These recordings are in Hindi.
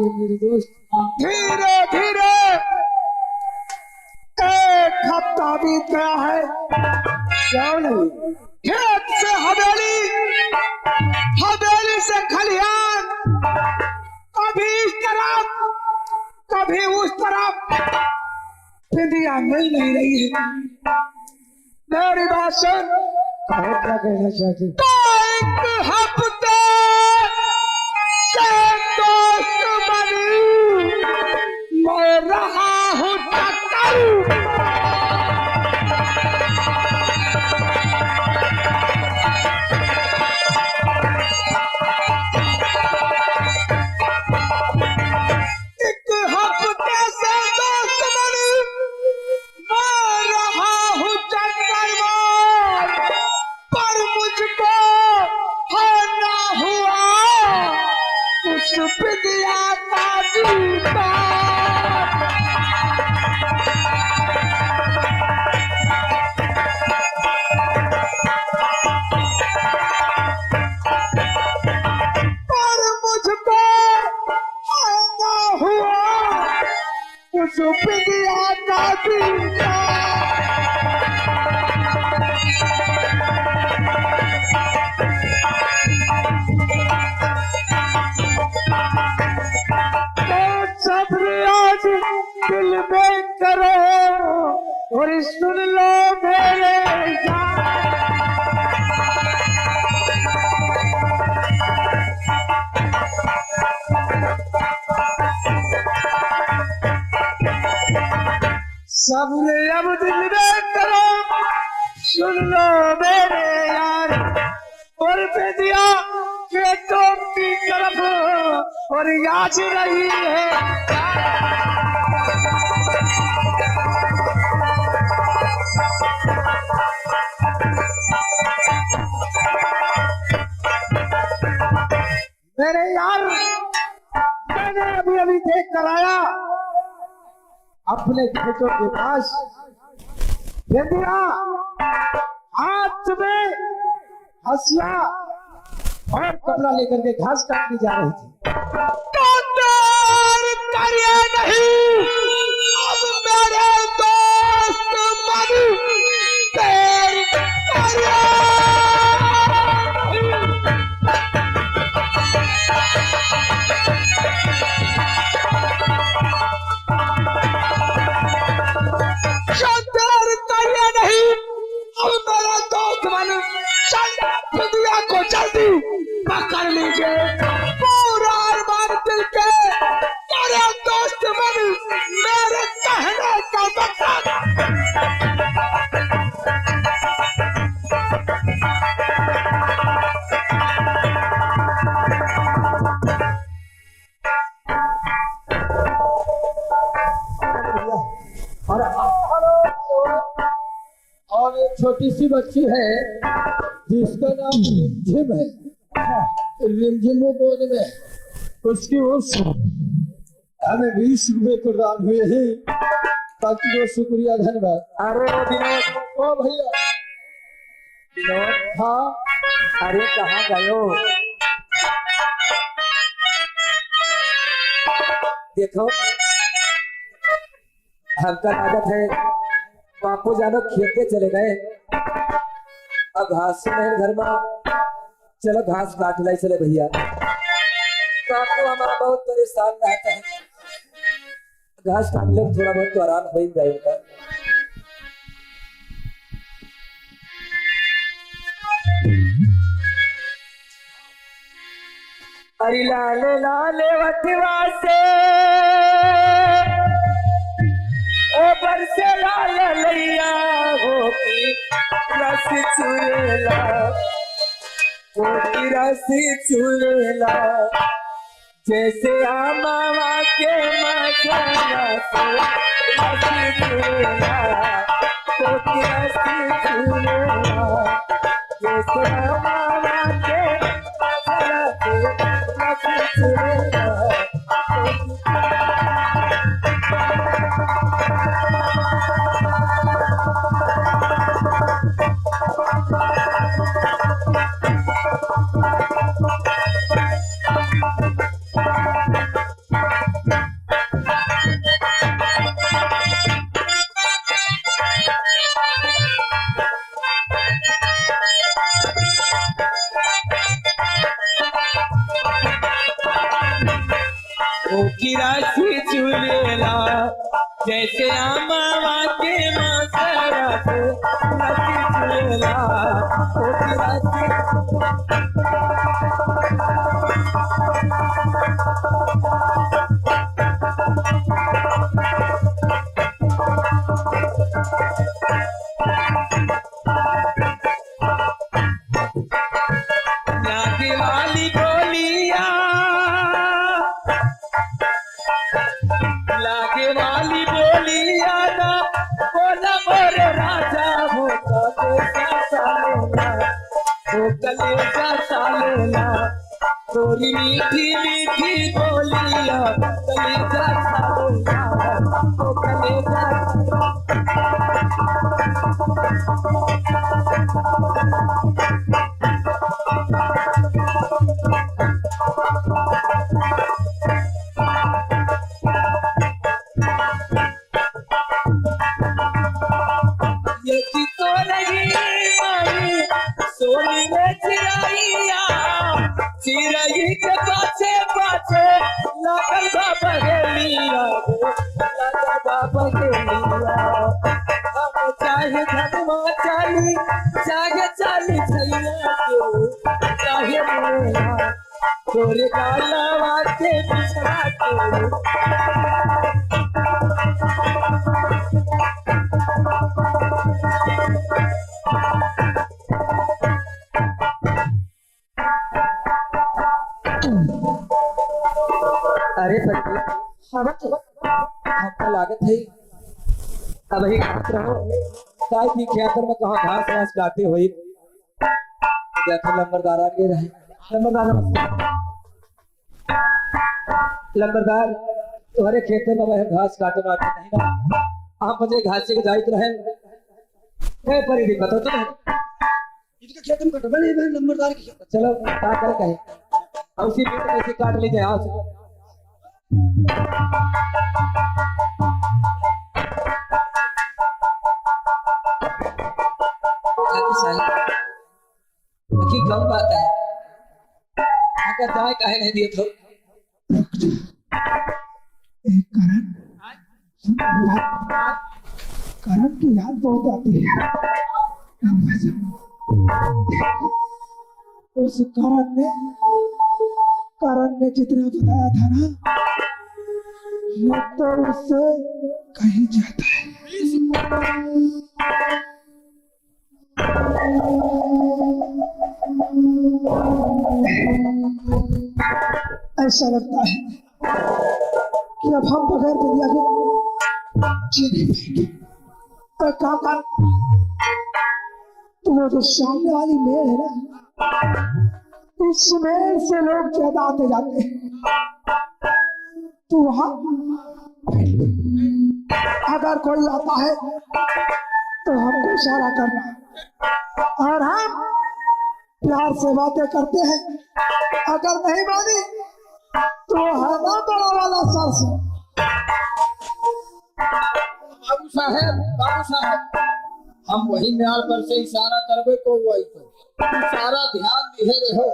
मेरे दोस्त धीरे धीरे एक हफ्ता बीत गया है। क्या नहीं खेत से हवेली, हवेली से खलिहान, कभी इस तरफ कभी उस तरफ बिंदिया मिल नहीं रही है। मेरी बात सुन। क्या कहना चाहते? तो एक हफ्ते से दोस्त बनी मैं रहा हूँ टक्कर। एक हफ्ते से दोस्त बनी मैं रहा हूँ टक्कर में, पर मुझको है ना हुआ उस विद्या का दीदार। पर मुझको है ना हुआ उस विद्या का दीदार। तो सब्र आज दिल में करो और सुन लो मेरे यार। सब्र अब दिल में करो, सुन लो मेरे यार। और बेदिया खेतों की तरफ और याद रही है। मेरे यार, मैंने अभी अभी देख कर आया अपने खेतों के पास बेदिया हाथ में हंसिया और कपड़ा लेकर के घास काटने जा रही थी। तो देर करिए नहीं, अब मेरे दोस्त बनी देर करिए नहीं, अब मेरा दोस्त बन चल विद्या को जल्दी पकड़ लीजिए। पूरा अरमान दिल के मेरे दोस्त बन मेरे कहने का मतलब। और एक छोटी सी बच्ची है जिसका नाम रिमझिम है। रिमझिम बोल में उसकी उस हमें 20 रुपए प्रदान हुए हैं। बाकी बहुत शुक्रिया, धन्यवाद। अरे वो विनोद, ओ भैया विनोद, हाँ अरे कहाँ गए हो? देखो हमका आदत है, बापू जानो खेत पे चले गए, अब घास नहीं घर में, चलो घास काट लाई चले भैया। बापू हमारा बहुत परेशान रहता है, घास काट लो थोड़ा बहुत तो आराम हो ही जाएगा। अरे लाले लाले वटवा से ऊपर से लाल लैया हो की रस चुरेला, वो की रस चुरेला, जैसे आमावा के मसाला से रस चुरेला, वो की रस चुरेला, जैसे आमावा के मसाला से रस चुरेला। लस्सी चूलेला जैसे आमावा के मासरा से लस्सी चूलेला लागे वाली बोलिया ना बोला मोरे राजा हो कलेजा सालेला तोरी मीठी मीठी बोलिया कलेजा सालेला हो कलेजा ये तो नहीं मारी सोनी ने चिराइया चिराई के पाछे पाछे लागल बाबा गेलिया लागल बाबा गेलिया हम चाहे धर्मा चाली चाहे चाली छैया के चाहे मोला तोरे गाला वाके पिछड़ा के अरे पति हमका लागत है अब ही रहो काय की खेतर में कहाँ घास घास काटे हुई देखो लंबरदार आगे रहे लंबरदार तुम्हारे खेतर में वह घास काटे ना नहीं ना आप मुझे घास के जाइत रहे परी दिन बताओ तो इसके खेत में कटवा नहीं भाई नंबरदार की चलो क्या कर कहे उसी बीच में ऐसे काट लीजिए आज कम बात है अगर दाय काहे नहीं दिए तो करण की याद बहुत आती है उस करण ने जितना बताया था ना ये तो उससे कहीं जाता है ऐसा लगता है कि अब हम बगैर विद्या के जी नहीं पाएंगे पर काम कर तो वो जो सामने वाली मेल है ना इस मेल से लोग ज्यादा आते जाते हैं तो वहां अगर कोई आता है तो हमको इशारा करना और हम प्यार से बातें करते हैं अगर नहीं मानी तो है ना बड़ा वाला सरस बाबू साहब हम वही म्याल पर से इशारा करबे को वही तो सारा ध्यान दिए रहो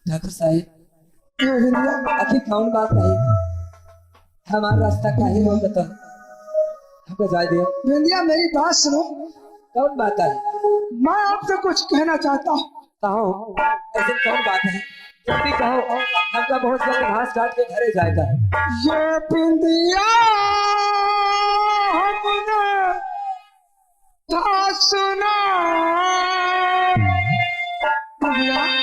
डॉक्टर साहब आखिर कौन बात है हमारा रास्ता काहे हो बता हमको जाए दिया बिंदिया मेरी बात सुनो कौन बात है मैं आपसे कुछ कहना चाहता हूँ कहो ऐसी कौन बात है जल्दी कहो हमका बहुत जल्द घास काट के घरे जाएगा ये बिंदिया हमने था सुना बिंदिया